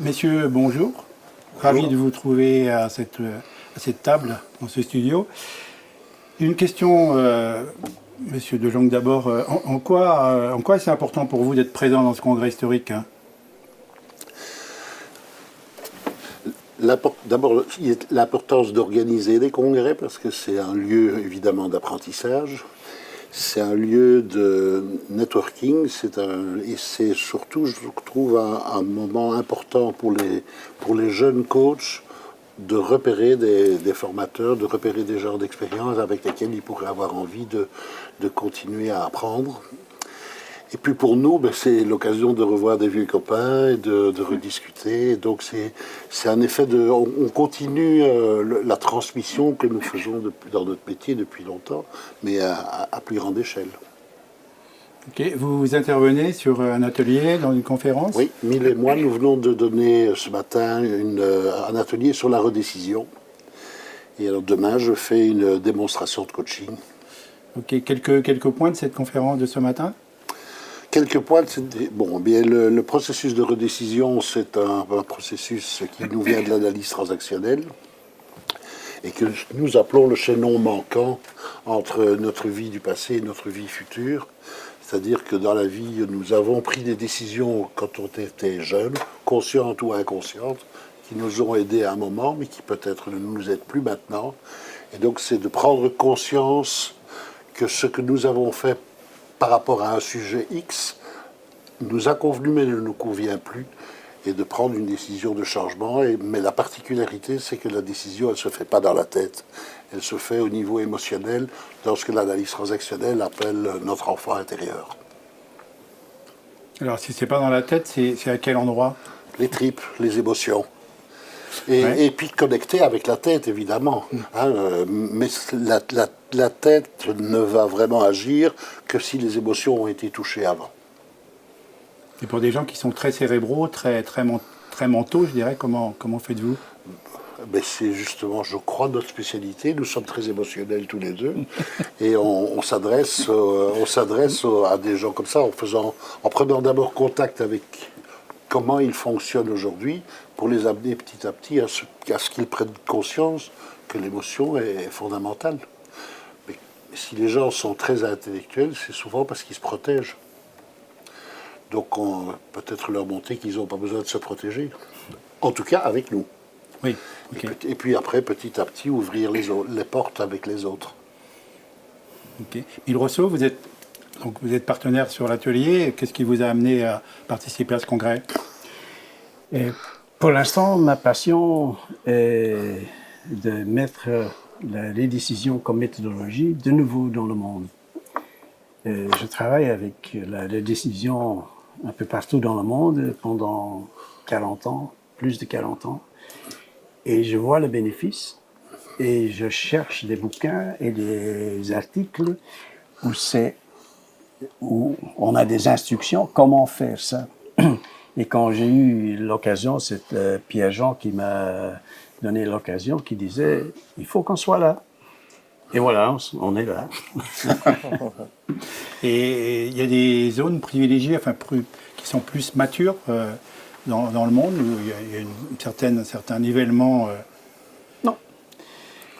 Messieurs, bonjour. Ravi de vous trouver à cette table, dans ce studio. Une question, Monsieur De Jong, d'abord. En quoi c'est important pour vous d'être présent dans ce congrès historique, hein? D'abord, l'importance d'organiser des congrès, parce que c'est un lieu évidemment d'apprentissage, c'est un lieu de networking, et c'est surtout, je trouve, un moment important pour les jeunes coachs de repérer des formateurs, de repérer des genres d'expériences avec lesquels ils pourraient avoir envie de continuer à apprendre. Et puis pour nous, c'est l'occasion de revoir des vieux copains et de rediscuter. Donc c'est un effet de... On continue la transmission que nous faisons dans notre métier depuis longtemps, mais à plus grande échelle. Ok. Vous intervenez sur un atelier, dans une conférence? Oui, Mille et moi, nous venons de donner ce matin un atelier sur la redécision. Et alors demain, je fais une démonstration de coaching. Ok. Quelques points de cette conférence de ce matin? Quelques points. Bon, bien, le processus de redécision, c'est un processus qui nous vient de l'analyse transactionnelle et que nous appelons le chaînon manquant entre notre vie du passé et notre vie future. C'est-à-dire que dans la vie, nous avons pris des décisions quand on était jeune, conscientes ou inconscientes, qui nous ont aidés à un moment, mais qui peut-être ne nous aident plus maintenant. Et donc, c'est de prendre conscience que ce que nous avons fait par rapport à un sujet X nous a convenu mais ne nous convient plus, et de prendre une décision de changement. Mais la particularité, c'est que la décision, elle ne se fait pas dans la tête, elle se fait au niveau émotionnel, dans ce que l'analyse transactionnelle appelle notre enfant intérieur. Alors, si c'est pas dans la tête, c'est à quel endroit? Les tripes, les émotions. Ouais. Et puis connecté avec la tête, évidemment. Mais la tête ne va vraiment agir que si les émotions ont été touchées avant. Et pour des gens qui sont très cérébraux, très mentaux, je dirais, comment faites-vous? Ben c'est justement, je crois, notre spécialité. Nous sommes très émotionnels tous les deux. Et on s'adresse à des gens comme ça, en prenant d'abord contact avec comment ils fonctionnent aujourd'hui, pour les amener petit à petit à ce qu'ils prennent conscience que l'émotion est fondamentale. Mais si les gens sont très intellectuels, c'est souvent parce qu'ils se protègent. Donc on peut-être leur montrer qu'ils n'ont pas besoin de se protéger. En tout cas avec nous. Oui. Okay. Et puis après, petit à petit, ouvrir les portes avec les autres. Ok. Il Rosso, vous êtes partenaire sur l'atelier. Qu'est-ce qui vous a amené à participer à ce congrès? Et pour l'instant, ma passion est de mettre la redécision comme méthodologie de nouveau dans le monde. Je travaille avec la décision un peu partout dans le monde pendant 40 ans, plus de 40 ans. Et je vois le bénéfice et je cherche des bouquins et des articles où on a des instructions comment faire ça. Et quand j'ai eu l'occasion, c'est Pierre-Jean qui m'a donné l'occasion, qui disait « il faut qu'on soit là ». Et voilà, on est là. Et il y a des zones privilégiées, qui sont plus matures dans le monde, où il y a un certain nivellement. Non.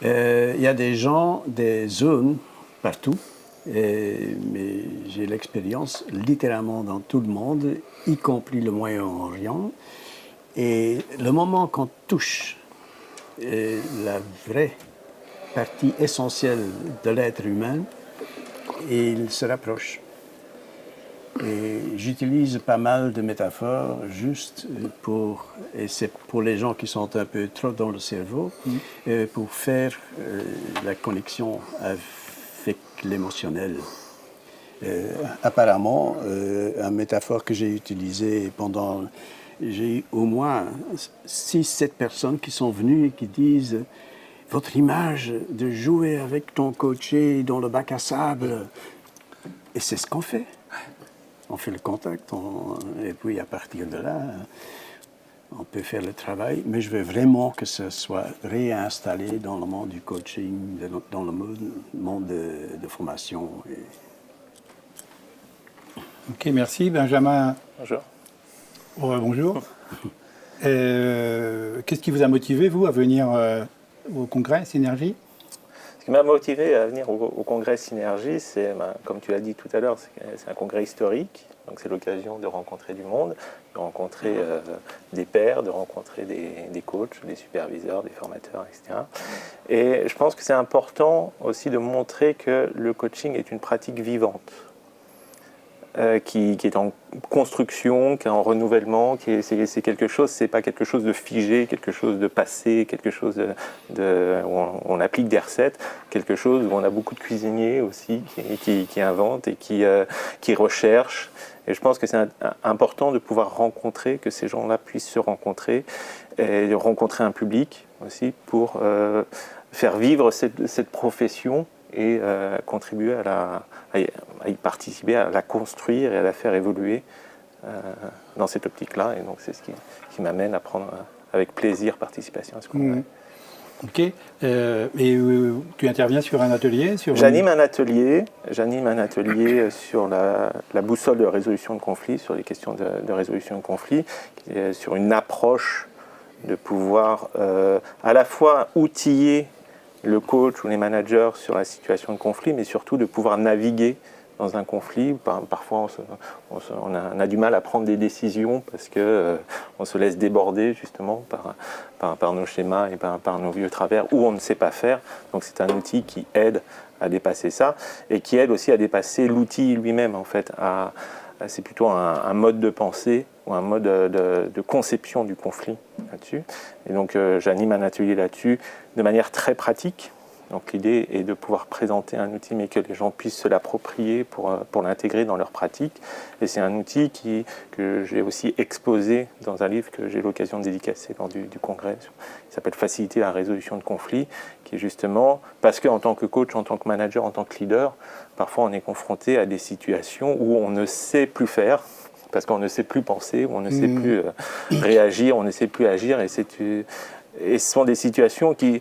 Il y a des gens, des zones partout, mais j'ai l'expérience littéralement dans tout le monde, y compris le Moyen-Orient. Et le moment qu'on touche la vraie partie essentielle de l'être humain, il se rapproche. Et j'utilise pas mal de métaphores juste et c'est pour les gens qui sont un peu trop dans le cerveau, pour faire la connexion avec l'émotionnel. Apparemment, une métaphore que j'ai utilisée j'ai au moins 6-7 personnes qui sont venues et qui disent « Votre image de jouer avec ton coaché dans le bac à sable », et c'est ce qu'on fait. On fait le contact, et puis à partir de là, on peut faire le travail. Mais je veux vraiment que ce soit réinstallé dans le monde du coaching, dans le monde de formation. Ok, merci. Benjamin. Bonjour. Bonjour. Qu'est-ce qui vous a motivé, vous, à venir au congrès Synergie? Ce qui m'a motivé à venir au congrès Synergie, c'est, comme tu l'as dit tout à l'heure, c'est un congrès historique. Donc c'est l'occasion de rencontrer du monde, de rencontrer des pairs, de rencontrer des coachs, des superviseurs, des formateurs, etc. Et je pense que c'est important aussi de montrer que le coaching est une pratique vivante. Qui est en construction, qui est en renouvellement, c'est quelque chose, c'est pas quelque chose de figé, quelque chose de passé, quelque chose où on applique des recettes, quelque chose où on a beaucoup de cuisiniers aussi qui inventent et qui recherchent. Et je pense que c'est important de pouvoir rencontrer, que ces gens-là puissent se rencontrer et rencontrer un public aussi pour faire vivre cette profession et contribuer à y participer, à la construire et à la faire évoluer dans cette optique-là. Et donc c'est ce qui m'amène à prendre avec plaisir participation à ce congrès. Mmh. Ok. Et tu interviens sur un atelier J'anime un atelier sur la boussole de résolution de conflits, sur les questions de résolution de conflits, sur une approche de pouvoir à la fois outiller le coach ou les managers sur la situation de conflit, mais surtout de pouvoir naviguer dans un conflit. Parfois, on a du mal à prendre des décisions parce qu'on se laisse déborder justement par nos schémas et par nos vieux travers, ou on ne sait pas faire. Donc c'est un outil qui aide à dépasser ça et qui aide aussi à dépasser l'outil lui-même en fait. C'est plutôt un mode de pensée ou un mode de conception du conflit là-dessus. Et donc j'anime un atelier là-dessus de manière très pratique. Donc l'idée est de pouvoir présenter un outil mais que les gens puissent se l'approprier pour l'intégrer dans leur pratique. Et c'est un outil que j'ai aussi exposé dans un livre que j'ai l'occasion de dédicacer lors du congrès. Il s'appelle « Faciliter la résolution de conflits », qui est justement parce qu'en tant que coach, en tant que manager, en tant que leader, parfois on est confronté à des situations où on ne sait plus faire, parce qu'on ne sait plus penser, on ne sait plus réagir, on ne sait plus agir. Et ce sont des situations qui,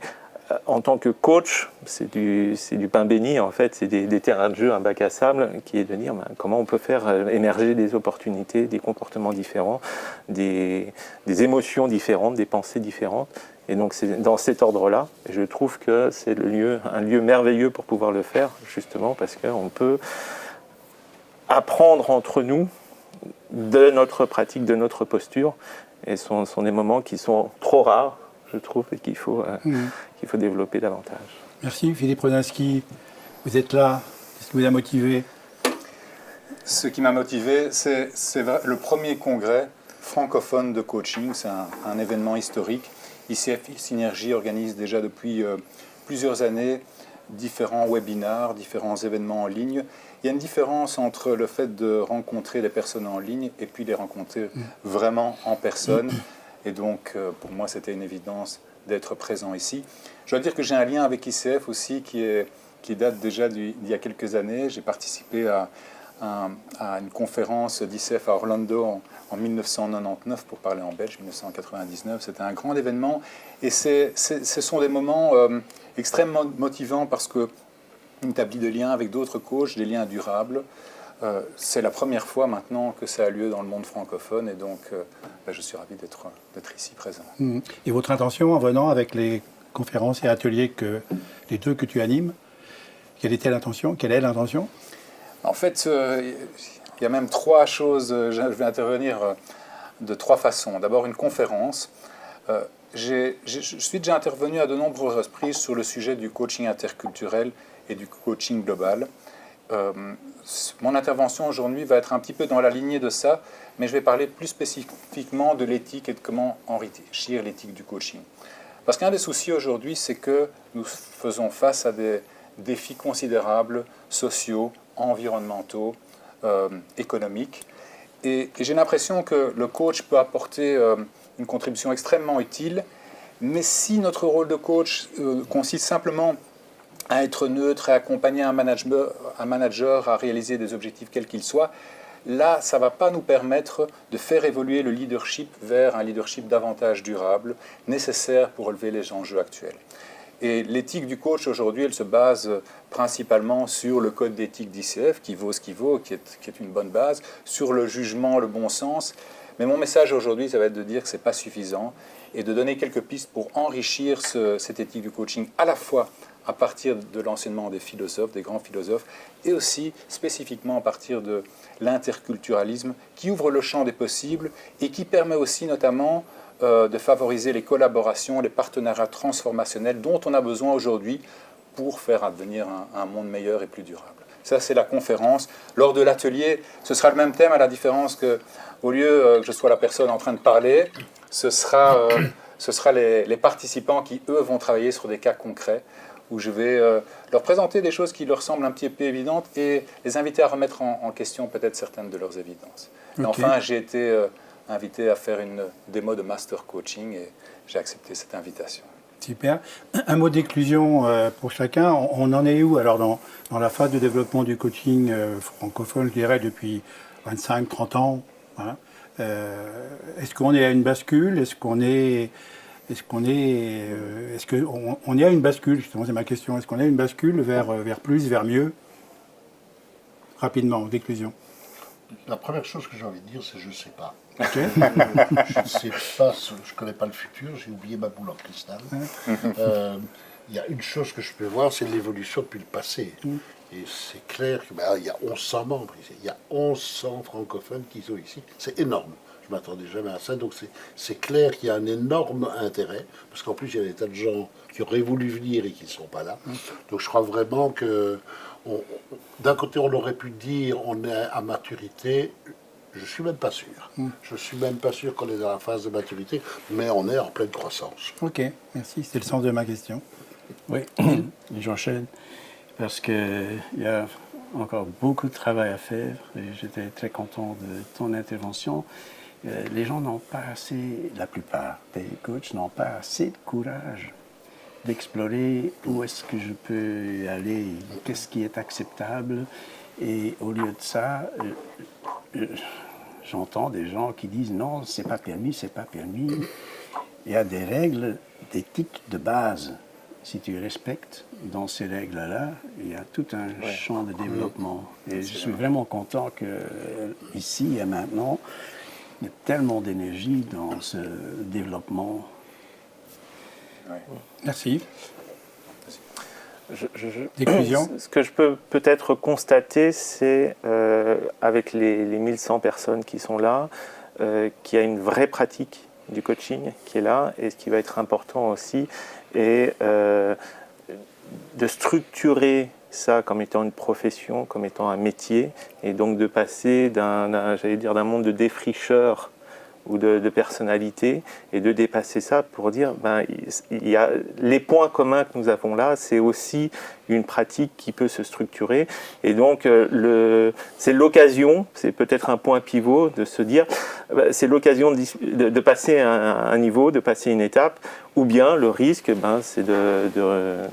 en tant que coach, c'est du pain béni, en fait, c'est des terrains de jeu, un bac à sable, qui est de dire comment on peut faire émerger des opportunités, des comportements différents, des émotions différentes, des pensées différentes. Et donc c'est dans cet ordre-là, je trouve que c'est un lieu merveilleux pour pouvoir le faire, justement, parce qu'on peut apprendre entre nous de notre pratique, de notre posture. Et ce sont des moments qui sont trop rares, je trouve, et qu'il faut développer davantage. Merci. Philippe Ronaski, vous êtes là. Qu'est-ce qui vous a motivé? Ce qui m'a motivé, c'est le premier congrès francophone de coaching. C'est un événement historique. ICF Synergie organise déjà depuis plusieurs années différents webinars, différents événements en ligne. Il y a une différence entre le fait de rencontrer des personnes en ligne et puis les rencontrer vraiment en personne. Et donc, pour moi, c'était une évidence d'être présent ici. Je dois dire que j'ai un lien avec ICF aussi qui date déjà d'il y a quelques années. J'ai participé à une conférence d'ICF à Orlando en 1999, pour parler en belge, 1999. C'était un grand événement. Et ce sont des moments extrêmement motivants parce que on établit des liens avec d'autres coachs, des liens durables. C'est la première fois maintenant que ça a lieu dans le monde francophone et donc je suis ravi d'être ici présent. Et votre intention en venant avec les conférences et ateliers les deux que tu animes, quelle est l'intention? En fait, il y a même trois choses. Je vais intervenir de trois façons. D'abord, une conférence. Je suis déjà intervenu à de nombreuses reprises sur le sujet du coaching interculturel et du coaching global. Mon intervention aujourd'hui va être un petit peu dans la lignée de ça, mais je vais parler plus spécifiquement de l'éthique et de comment enrichir l'éthique du coaching. Parce qu'un des soucis aujourd'hui, c'est que nous faisons face à des défis considérables, sociaux, environnementaux, économiques. Et j'ai l'impression que le coach peut apporter une contribution extrêmement utile, mais si notre rôle de coach consiste simplement à être neutre et accompagner un manager à réaliser des objectifs quels qu'ils soient, là, ça ne va pas nous permettre de faire évoluer le leadership vers un leadership davantage durable, nécessaire pour relever les enjeux actuels. Et l'éthique du coach aujourd'hui, elle se base principalement sur le code d'éthique d'ICF, qui vaut ce qu'il vaut, qui est une bonne base, sur le jugement, le bon sens. Mais mon message aujourd'hui, ça va être de dire que ce n'est pas suffisant et de donner quelques pistes pour enrichir cette éthique du coaching, à la fois à partir de l'enseignement des philosophes, des grands philosophes, et aussi spécifiquement à partir de l'interculturalisme, qui ouvre le champ des possibles et qui permet aussi notamment de favoriser les collaborations, les partenariats transformationnels dont on a besoin aujourd'hui pour faire advenir un monde meilleur et plus durable. Ça, c'est la conférence. Lors de l'atelier, ce sera le même thème, à la différence que, au lieu que je sois la personne en train de parler, ce sera les participants qui, eux, vont travailler sur des cas concrets, où je vais leur présenter des choses qui leur semblent un petit peu évidentes et les inviter à remettre en question peut-être certaines de leurs évidences. Et enfin, j'ai été invité à faire une démo de master coaching et j'ai accepté cette invitation. Super. Un mot d'éclusion pour chacun. On en est où alors dans la phase de développement du coaching francophone, je dirais, depuis 25-30 ans, hein. Est-ce qu'on est à une bascule? Est-ce qu'on est à une bascule? Justement, c'est ma question. Est-ce qu'on est à une bascule vers plus, vers mieux? Rapidement, d'éclusion. La première chose que j'ai envie de dire, c'est je ne sais pas. Okay. Je ne sais pas, je ne connais pas le futur, j'ai oublié ma boule en cristal. Il y a une chose que je peux voir, c'est l'évolution depuis le passé. Et c'est clair qu'il y a 1100 membres ici, il y a 1100 francophones qui sont ici. C'est énorme. Je ne m'attendais jamais à ça. Donc c'est clair qu'il y a un énorme intérêt, parce qu'en plus il y a des tas de gens qui auraient voulu venir et qui ne sont pas là. Donc je crois vraiment que d'un côté on aurait pu dire on est à maturité. Je ne suis même pas sûr. Je ne suis même pas sûr qu'on est dans la phase de maturité, mais on est en pleine croissance. Ok, merci. C'est le sens de ma question. Oui, j'enchaîne parce qu'il y a encore beaucoup de travail à faire et j'étais très content de ton intervention. Les gens n'ont pas assez, la plupart des coachs n'ont pas assez de courage d'explorer où est-ce que je peux aller, qu'est-ce qui est acceptable. Et au lieu de ça, j'entends des gens qui disent non, c'est pas permis, c'est pas permis. Il y a des règles d'éthique de base. Si tu respectes dans ces règles-là, il y a tout un champ de développement. Et je suis vraiment content qu'ici et maintenant, il y a tellement d'énergie dans ce développement. Merci. D'éclusion. Ce que je peux peut-être constater, c'est avec les 1100 personnes qui sont là, qu'il y a une vraie pratique du coaching qui est là, et ce qui va être important aussi est de structurer ça comme étant une profession, comme étant un métier, et donc de passer d'un monde de défricheurs ou de personnalité, et de dépasser ça pour dire il y a les points communs que nous avons là, c'est aussi une pratique qui peut se structurer, et donc c'est l'occasion, c'est peut-être un point pivot de se dire c'est l'occasion de passer un niveau, de passer une étape, ou bien le risque c'est que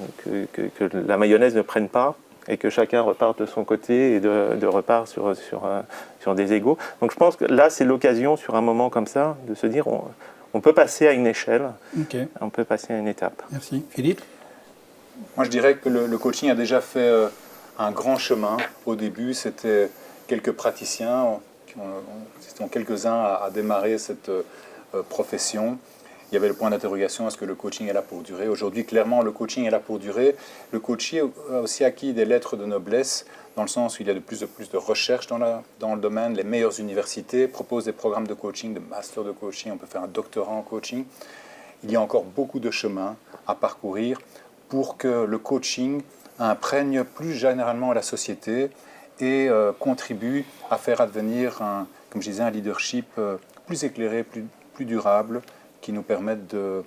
la mayonnaise ne prenne pas et que chacun reparte de son côté et de repart sur des égos. Donc je pense que là, c'est l'occasion, sur un moment comme ça, de se dire on peut passer à une échelle, on peut passer à une étape. Merci. Philippe? Moi, je dirais que le coaching a déjà fait un grand chemin. Au début, c'était quelques praticiens, c'était quelques-uns à démarrer cette profession. Il y avait le point d'interrogation, est-ce que le coaching est là pour durer? Aujourd'hui, clairement, le coaching est là pour durer. Le coaching a aussi acquis des lettres de noblesse, dans le sens où il y a de plus en plus de recherche dans le domaine. Les meilleures universités proposent des programmes de coaching, de master de coaching. On peut faire un doctorat en coaching. Il y a encore beaucoup de chemin à parcourir pour que le coaching imprègne plus généralement la société et contribue à faire advenir, comme je disais, un leadership plus éclairé, plus durable, qui nous permettent de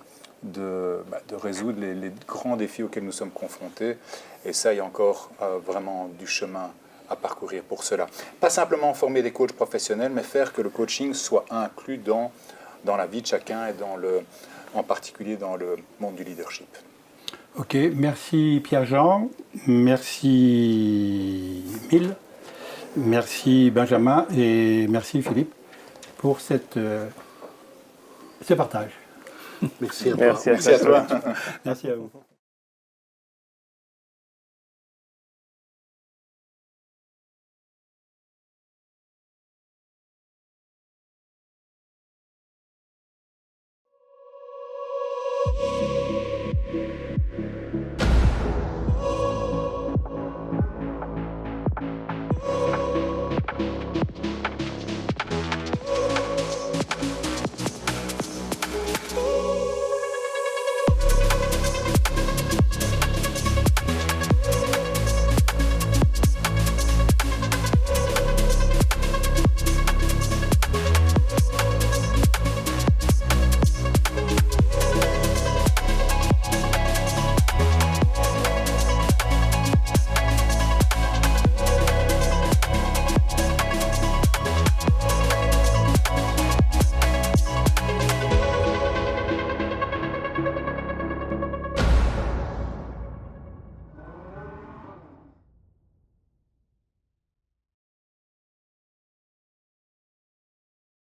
résoudre les grands défis auxquels nous sommes confrontés. Et ça, il y a encore vraiment du chemin à parcourir pour cela. Pas simplement former des coachs professionnels, mais faire que le coaching soit inclus dans la vie de chacun et en particulier dans le monde du leadership. Ok, merci Pierre-Jean, merci Mille, merci Benjamin et merci Philippe pour ce partage. Merci à toi. Merci à toi. Merci à vous.